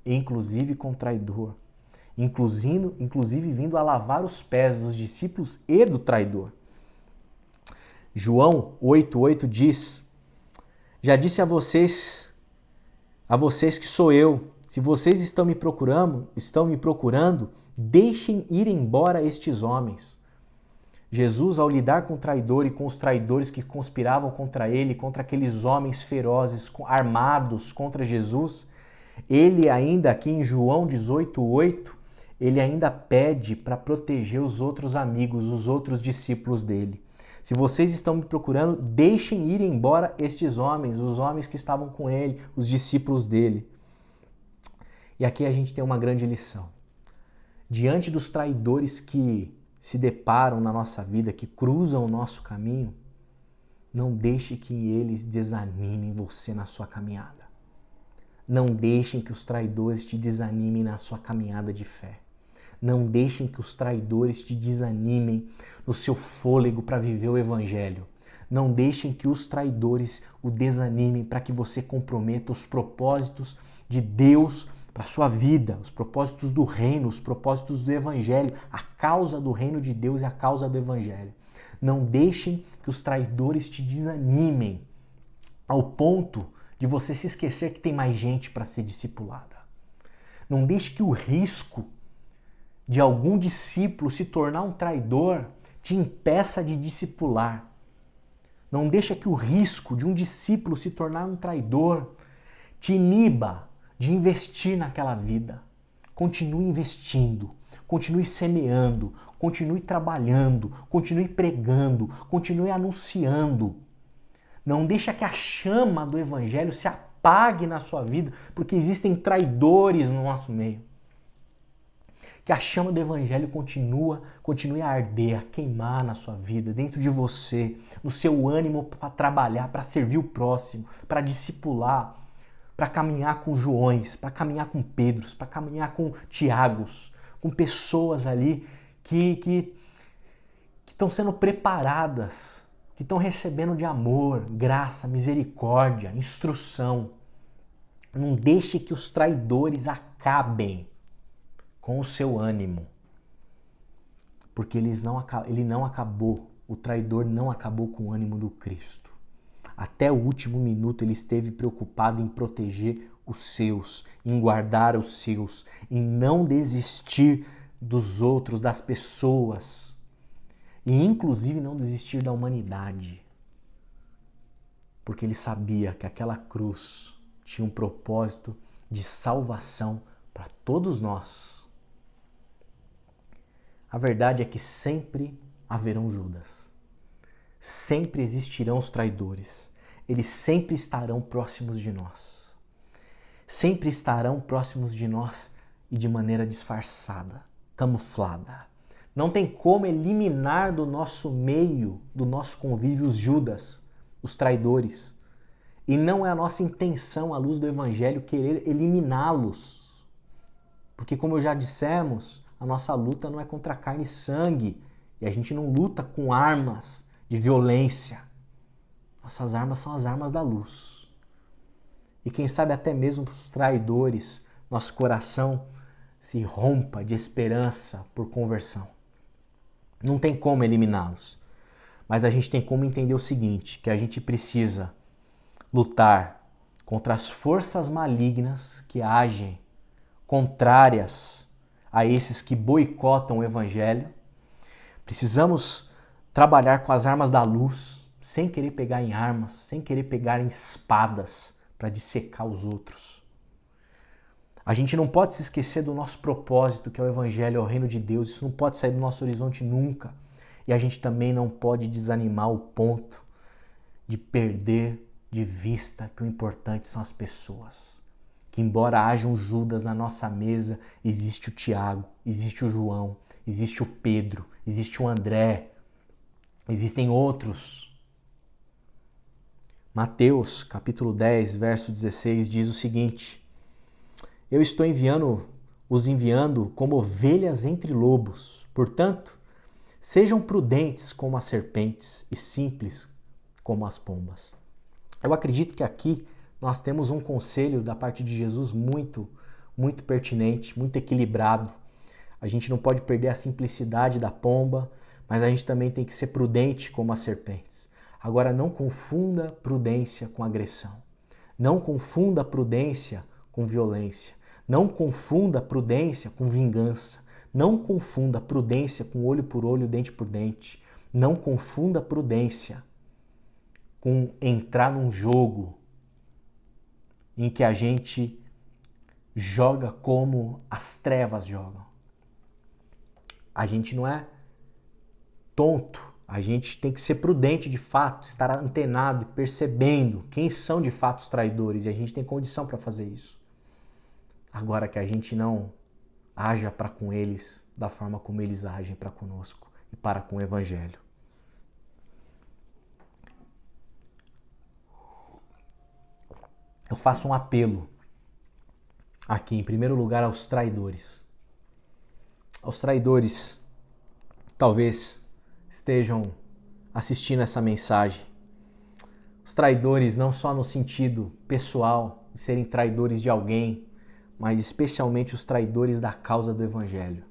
inclusive com o traidor, inclusive vindo a lavar os pés dos discípulos e do traidor. João 8:8 diz: já disse a vocês que sou eu. Se vocês estão me procurando, deixem ir embora estes homens. Jesus, ao lidar com o traidor e com os traidores que conspiravam contra ele, contra aqueles homens ferozes, armados contra Jesus, ele ainda, aqui em João 18:8, ele ainda pede para proteger os outros amigos, os outros discípulos dele. Se vocês estão me procurando, deixem ir embora estes homens, os homens que estavam com ele, os discípulos dele. E aqui a gente tem uma grande lição. Diante dos traidores que se deparam na nossa vida, que cruzam o nosso caminho, não deixe que eles desanimem você na sua caminhada. Não deixem que os traidores te desanimem na sua caminhada de fé. Não deixem que os traidores te desanimem no seu fôlego para viver o Evangelho. Não deixem que os traidores o desanimem para que você comprometa os propósitos de Deus para a sua vida, os propósitos do reino, os propósitos do Evangelho, a causa do reino de Deus e a causa do Evangelho. Não deixem que os traidores te desanimem ao ponto de você se esquecer que tem mais gente para ser discipulada. Não deixe que o risco de algum discípulo se tornar um traidor te impeça de discipular. Não deixa que o risco de um discípulo se tornar um traidor te iniba de investir naquela vida. Continue investindo, continue semeando, continue trabalhando, continue pregando, continue anunciando. Não deixa que a chama do Evangelho se apague na sua vida, porque existem traidores no nosso meio. Que a chama do Evangelho continue a arder, a queimar na sua vida, dentro de você, no seu ânimo para trabalhar, para servir o próximo, para discipular, para caminhar com Joões, para caminhar com Pedros, para caminhar com Tiagos, com pessoas ali que estão sendo preparadas, que estão recebendo de amor, graça, misericórdia, instrução. Não deixe que os traidores acabem com o seu ânimo, porque ele não acabou, o traidor não acabou com o ânimo do Cristo. Até o último minuto ele esteve preocupado em proteger os seus, em guardar os seus, em não desistir dos outros, das pessoas, e inclusive não desistir da humanidade. porque ele sabia que aquela cruz tinha um propósito de salvação para todos nós. A verdade é que sempre haverão Judas. Sempre existirão os traidores. Eles sempre estarão próximos de nós. Sempre estarão próximos de nós e de maneira disfarçada, camuflada. Não tem como eliminar do nosso meio, do nosso convívio, os Judas, os traidores. E não é a nossa intenção, à luz do Evangelho, querer eliminá-los. Porque, como já dissemos, a nossa luta não é contra carne e sangue. E a gente não luta com armas de violência. Nossas armas são as armas da luz. E quem sabe até mesmo os traidores, nosso coração se rompa de esperança por conversão. Não tem como eliminá-los. Mas a gente tem como entender o seguinte, que a gente precisa lutar contra as forças malignas que agem contrárias a esses que boicotam o Evangelho. Precisamos trabalhar com as armas da luz, sem querer pegar em armas, sem querer pegar em espadas para dissecar os outros. A gente não pode se esquecer do nosso propósito, que é o Evangelho, é o reino de Deus. Isso não pode sair do nosso horizonte nunca. E a gente também não pode desanimar ao ponto de perder de vista que o importante são as pessoas. Que embora haja um Judas na nossa mesa, existe o Tiago, existe o João, existe o Pedro, existe o André, existem outros. Mateus, capítulo 10, verso 16, diz o seguinte: eu estou os enviando como ovelhas entre lobos. Portanto, sejam prudentes como as serpentes e simples como as pombas. Eu acredito que aqui nós temos um conselho da parte de Jesus muito pertinente, muito equilibrado. A gente não pode perder a simplicidade da pomba, mas a gente também tem que ser prudente como as serpentes. Agora, não confunda prudência com agressão. Não confunda prudência com violência. Não confunda prudência com vingança. Não confunda prudência com olho por olho, dente por dente. Não confunda prudência com entrar num jogo em que a gente joga como as trevas jogam. A gente não é tonto. A gente tem que ser prudente de fato, estar antenado e percebendo quem são de fato os traidores. E a gente tem condição para fazer isso. Agora que a gente não haja para com eles da forma como eles agem para conosco e para com o Evangelho. Eu faço um apelo aqui, em primeiro lugar, aos traidores. Aos traidores, talvez estejam assistindo essa mensagem. Os traidores não só no sentido pessoal, de serem traidores de alguém, mas especialmente os traidores da causa do Evangelho.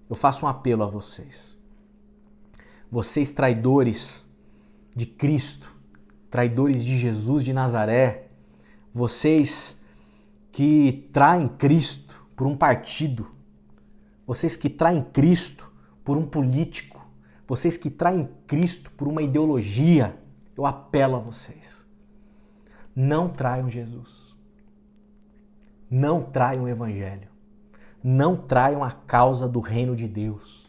Eu faço um apelo a vocês. Vocês traidores de Cristo, traidores de Jesus de Nazaré, vocês que traem Cristo por um partido, vocês que traem Cristo por um político, vocês que traem Cristo por uma ideologia, eu apelo a vocês. Não traiam Jesus. Não traiam o Evangelho. Não traiam a causa do reino de Deus.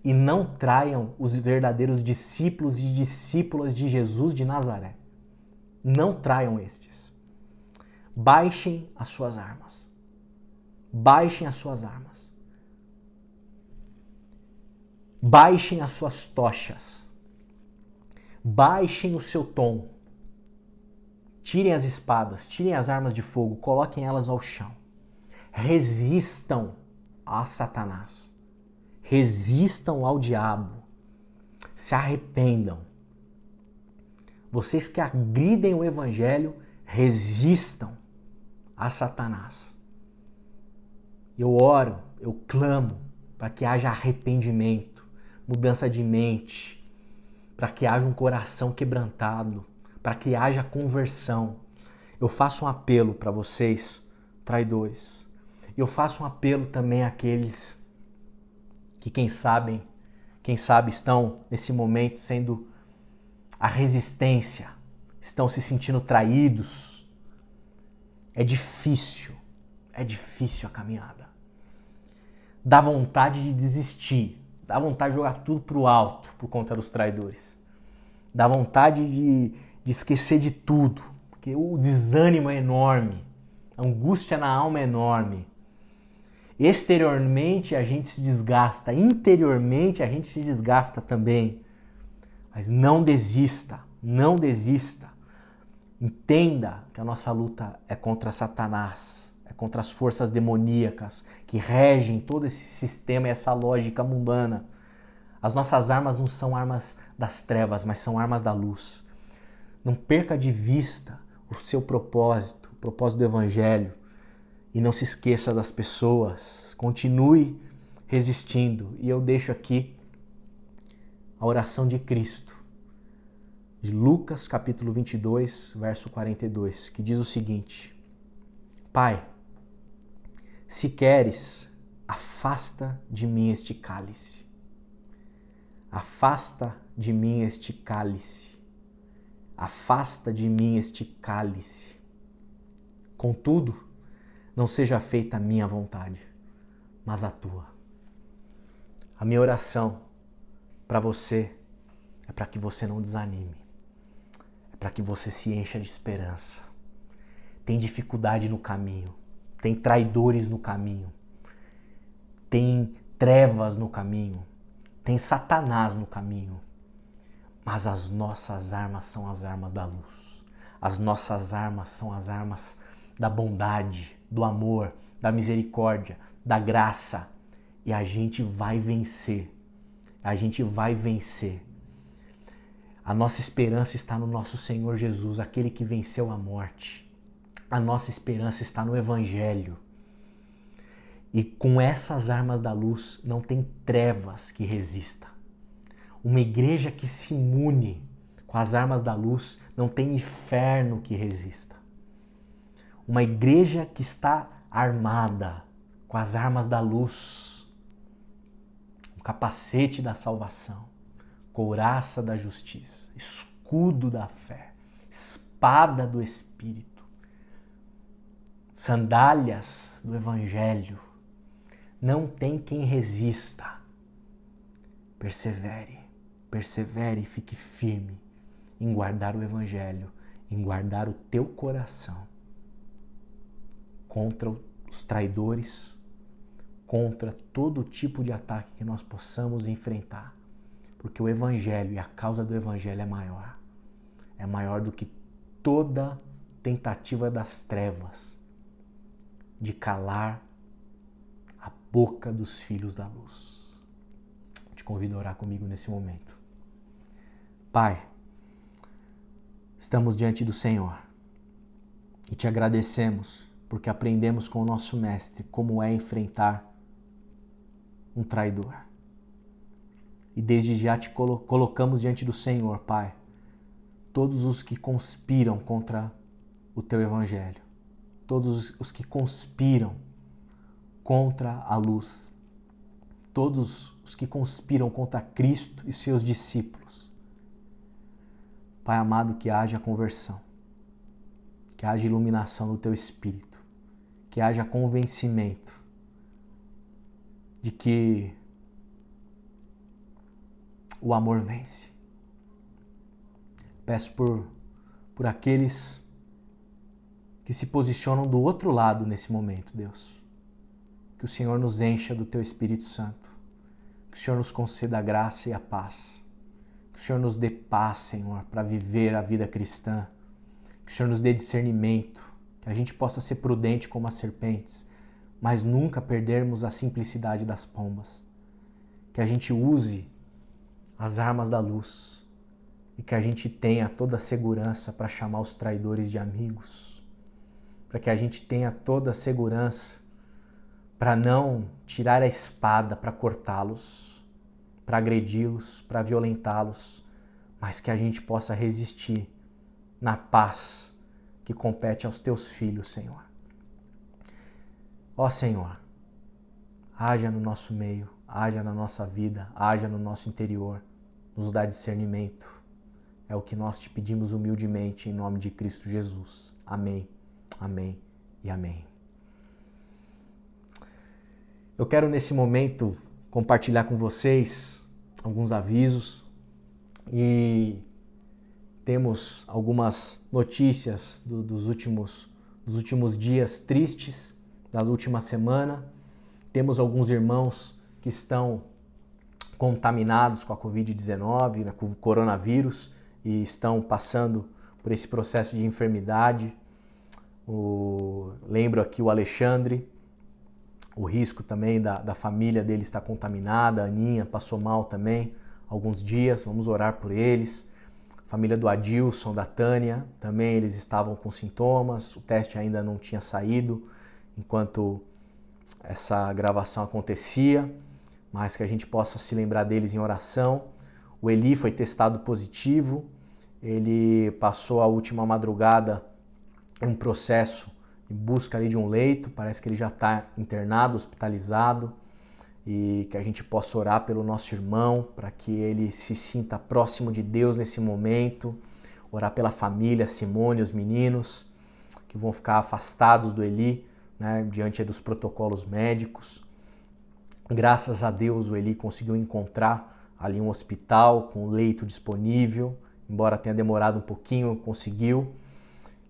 E não traiam os verdadeiros discípulos e discípulas de Jesus de Nazaré. Não traiam estes. Baixem as suas armas. Baixem as suas armas. Baixem as suas tochas. Baixem o seu tom. Tirem as espadas, tirem as armas de fogo, coloquem elas ao chão. Resistam a Satanás. Resistam ao diabo. Se arrependam. Vocês que agridem o Evangelho, resistam a Satanás. Eu oro, eu clamo para que haja arrependimento, mudança de mente, para que haja um coração quebrantado, para que haja conversão. Eu faço um apelo para vocês, traidores. Eu faço um apelo também àqueles que quem sabe estão nesse momento sendo a resistência estão se sentindo traídos. É difícil a caminhada. Dá vontade de desistir, dá vontade de jogar tudo pro alto por conta dos traidores. Dá vontade de esquecer de tudo, porque o desânimo é enorme, a angústia na alma é enorme. Exteriormente a gente se desgasta, interiormente a gente se desgasta também. Mas não desista, não desista. Entenda que a nossa luta é contra Satanás, é contra as forças demoníacas que regem todo esse sistema e essa lógica mundana. As nossas armas não são armas das trevas, mas são armas da luz. Não perca de vista o seu propósito, o propósito do Evangelho. E não se esqueça das pessoas. Continue resistindo. E eu deixo aqui a oração de Cristo, de Lucas capítulo 22, verso 42, que diz o seguinte: Pai, se queres, afasta de mim este cálice. Afasta de mim este cálice. Afasta de mim este cálice. Contudo, não seja feita a minha vontade, mas a tua. A minha oração para você é para que você não desanime. É para que você se encha de esperança. Tem dificuldade no caminho. Tem traidores no caminho. Tem trevas no caminho. Tem Satanás no caminho. Mas as nossas armas são as armas da luz. As nossas armas são as armas da bondade, do amor, da misericórdia, da graça. E a gente vai vencer. A gente vai vencer. A nossa esperança está no nosso Senhor Jesus, aquele que venceu a morte. A nossa esperança está no Evangelho. E com essas armas da luz não tem trevas que resista. Uma igreja que se imune com as armas da luz não tem inferno que resista. Uma igreja que está armada com as armas da luz, o capacete da salvação, couraça da justiça, escudo da fé, espada do Espírito, sandálias do Evangelho, não tem quem resista. Persevere, persevere e fique firme em guardar o Evangelho, em guardar o teu coração contra os traidores, contra todo tipo de ataque que nós possamos enfrentar. Porque o Evangelho e a causa do Evangelho é maior. É maior do que toda tentativa das trevas de calar a boca dos filhos da luz. Te convido a orar comigo nesse momento. Pai, estamos diante do Senhor e te agradecemos porque aprendemos com o nosso Mestre como é enfrentar um traidor. E desde já te colocamos diante do Senhor, Pai, todos os que conspiram contra o teu Evangelho, todos os que conspiram contra a luz, todos os que conspiram contra Cristo e seus discípulos. Pai amado, que haja conversão, que haja iluminação do teu Espírito, que haja convencimento de que o amor vence. Peço por aqueles que se posicionam do outro lado nesse momento, Deus. Que o Senhor nos encha do teu Espírito Santo. Que o Senhor nos conceda a graça e a paz. Que o Senhor nos dê paz, Senhor, para viver a vida cristã. Que o Senhor nos dê discernimento. Que a gente possa ser prudente como as serpentes, mas nunca perdermos a simplicidade das pombas. Que a gente use as armas da luz e que a gente tenha toda a segurança para chamar os traidores de amigos, para que a gente tenha toda a segurança para não tirar a espada para cortá-los, para agredi-los, para violentá-los, mas que a gente possa resistir na paz que compete aos teus filhos, Senhor. Ó Senhor, haja no nosso meio, haja na nossa vida, haja no nosso interior, nos dá discernimento. É o que nós te pedimos humildemente em nome de Cristo Jesus. Amém, amém e amém. Eu quero nesse momento compartilhar com vocês alguns avisos e temos algumas notícias dos últimos dias tristes, da última semana. Temos alguns irmãos que estão contaminados com a Covid-19, com o coronavírus, e estão passando por esse processo de enfermidade. Lembro aqui o Alexandre, o risco também da família dele estar contaminada, a Aninha passou mal também alguns dias, vamos orar por eles. Família do Adilson, da Tânia, também eles estavam com sintomas, o teste ainda não tinha saído enquanto essa gravação acontecia, mas que a gente possa se lembrar deles em oração. O Eli foi testado positivo, ele passou a última madrugada em um processo em busca ali de um leito, parece que ele já está internado, hospitalizado, e que a gente possa orar pelo nosso irmão, para que ele se sinta próximo de Deus nesse momento, orar pela família, Simone, os meninos, que vão ficar afastados do Eli, né, diante dos protocolos médicos. Graças a Deus o Eli conseguiu encontrar ali um hospital com leito disponível, embora tenha demorado um pouquinho, conseguiu.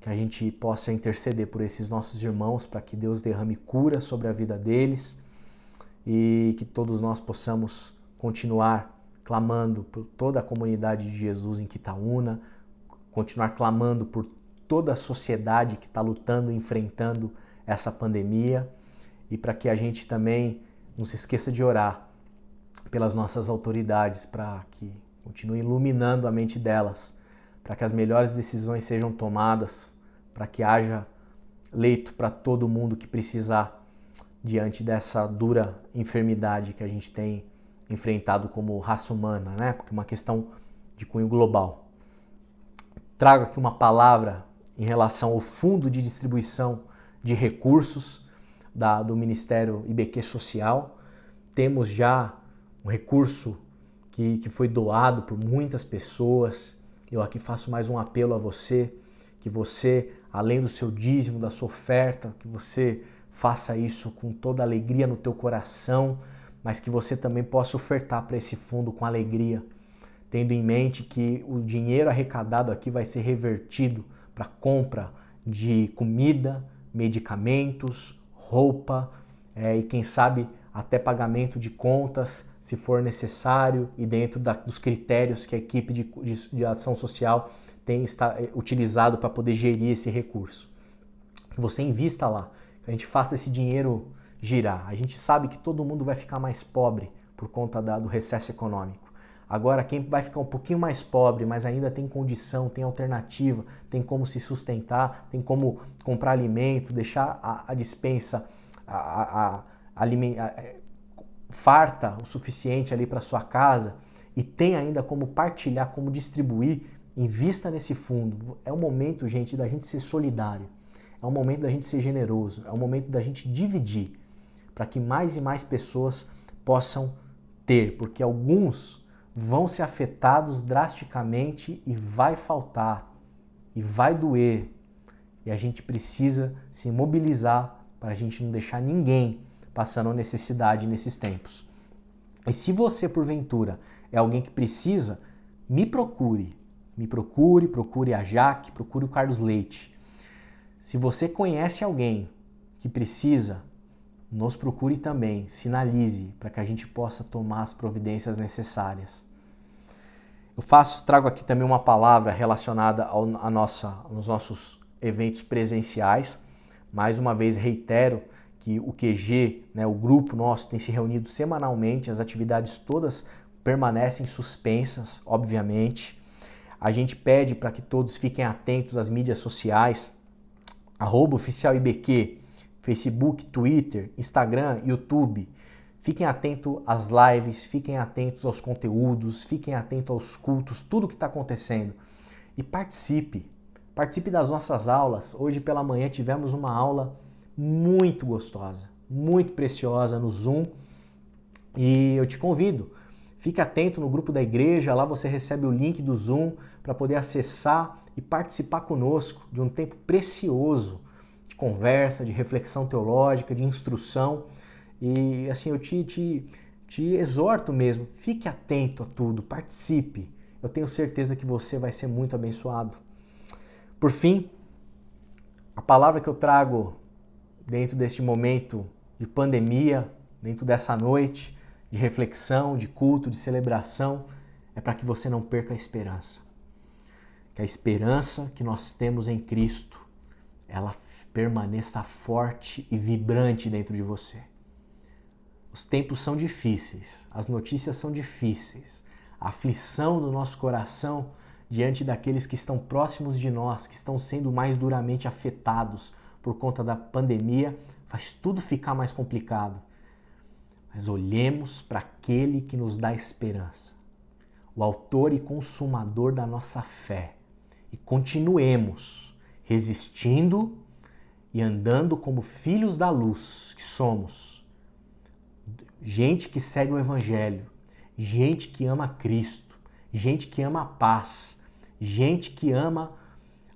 Que a gente possa interceder por esses nossos irmãos, para que Deus derrame cura sobre a vida deles e que todos nós possamos continuar clamando por toda a comunidade de Jesus em Quitaúna, continuar clamando por toda a sociedade que está lutando e enfrentando essa pandemia, e para que a gente também não se esqueça de orar pelas nossas autoridades, para que continue iluminando a mente delas, para que as melhores decisões sejam tomadas, para que haja leito para todo mundo que precisar diante dessa dura enfermidade que a gente tem enfrentado como raça humana, né? Porque é uma questão de cunho global. Trago aqui uma palavra em relação ao fundo de distribuição de recursos do Ministério IBQ Social. Temos já um recurso que foi doado por muitas pessoas. Eu aqui faço mais um apelo a você, que você, além do seu dízimo, da sua oferta, que você faça isso com toda alegria no teu coração, mas que você também possa ofertar para esse fundo com alegria, tendo em mente que o dinheiro arrecadado aqui vai ser revertido para compra de comida, medicamentos, roupa e quem sabe até pagamento de contas, se for necessário, e dentro dos critérios que a equipe de ação social está utilizado para poder gerir esse recurso. Que você invista lá, que a gente faça esse dinheiro girar. A gente sabe que todo mundo vai ficar mais pobre por conta do recesso econômico. Agora, quem vai ficar um pouquinho mais pobre, mas ainda tem condição, tem alternativa, tem como se sustentar, tem como comprar alimento, deixar a despensa farta o suficiente ali para sua casa, e tem ainda como partilhar, como distribuir, invista nesse fundo. É o momento, gente, da gente ser solidário, é o momento da gente ser generoso, é o momento da gente dividir, para que mais e mais pessoas possam ter, porque alguns vão ser afetados drasticamente e vai faltar, e vai doer, e a gente precisa se mobilizar para a gente não deixar ninguém passando necessidade nesses tempos. E se você, porventura, é alguém que precisa, me procure a Jaque, procure o Carlos Leite. Se você conhece alguém que precisa, nos procure também, sinalize para que a gente possa tomar as providências necessárias. Trago aqui também uma palavra relacionada aos nossos eventos presenciais. Mais uma vez reitero que o QG, né, o grupo nosso, tem se reunido semanalmente, as atividades todas permanecem suspensas, obviamente. A gente pede para que todos fiquem atentos às mídias sociais, @oficialibq, Facebook, Twitter, Instagram, YouTube. Fiquem atentos às lives, fiquem atentos aos conteúdos, fiquem atentos aos cultos, tudo que está acontecendo. E participe das nossas aulas. Hoje pela manhã tivemos uma aula muito gostosa, muito preciosa no Zoom. E eu te convido, Fique atento no grupo da igreja, lá você recebe o link do Zoom para poder acessar e participar conosco de um tempo precioso de conversa, de reflexão teológica, de instrução. E assim, eu te exorto mesmo, fique atento a tudo, participe. Eu tenho certeza que você vai ser muito abençoado. Por fim, a palavra que eu trago dentro deste momento de pandemia, dentro dessa noite de reflexão, de culto, de celebração, é para que você não perca a esperança. Que a esperança que nós temos em Cristo, ela permaneça forte e vibrante dentro de você. Os tempos são difíceis, as notícias são difíceis, a aflição do nosso coração diante daqueles que estão próximos de nós, que estão sendo mais duramente afetados por conta da pandemia, faz tudo ficar mais complicado. Mas olhemos para aquele que nos dá esperança, o autor e consumador da nossa fé, e continuemos resistindo e andando como filhos da luz que somos. Gente que segue o Evangelho, gente que ama Cristo, gente que ama a paz, gente que ama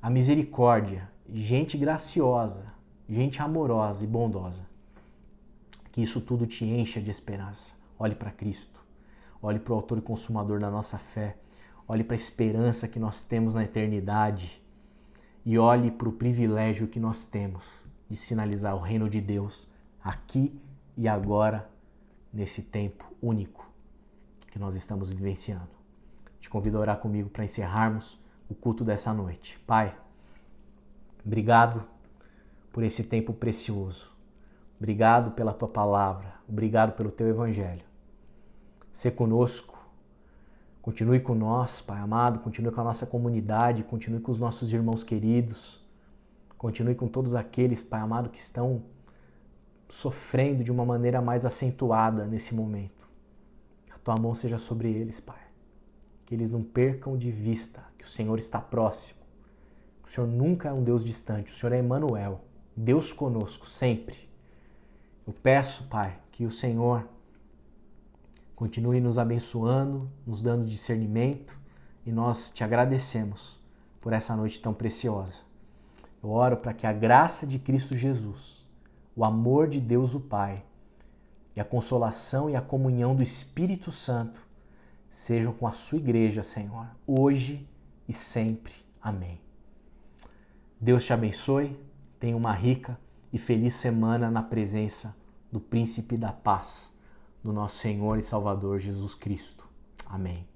a misericórdia, gente graciosa, gente amorosa e bondosa. Que isso tudo te encha de esperança. Olhe para Cristo, olhe para o autor e consumador da nossa fé, olhe para a esperança que nós temos na eternidade e olhe para o privilégio que nós temos de sinalizar o reino de Deus aqui e agora, nesse tempo único que nós estamos vivenciando. Te convido a orar comigo para encerrarmos o culto dessa noite. Pai, obrigado por esse tempo precioso. Obrigado pela Tua palavra. Obrigado pelo Teu Evangelho. Sê conosco. Continue com nós, Pai amado. Continue com a nossa comunidade. Continue com os nossos irmãos queridos. Continue com todos aqueles, Pai amado, que estão sofrendo de uma maneira mais acentuada nesse momento. Que a Tua mão seja sobre eles, Pai. Que eles não percam de vista que o Senhor está próximo. Que o Senhor nunca é um Deus distante. O Senhor é Emmanuel, Deus conosco, sempre. Eu peço, Pai, que o Senhor continue nos abençoando, nos dando discernimento e nós te agradecemos por essa noite tão preciosa. Eu oro para que a graça de Cristo Jesus, o amor de Deus o Pai e a consolação e a comunhão do Espírito Santo sejam com a sua igreja, Senhor, hoje e sempre. Amém. Deus te abençoe, tenha uma rica e feliz semana na presença do Príncipe da Paz, do nosso Senhor e Salvador Jesus Cristo. Amém.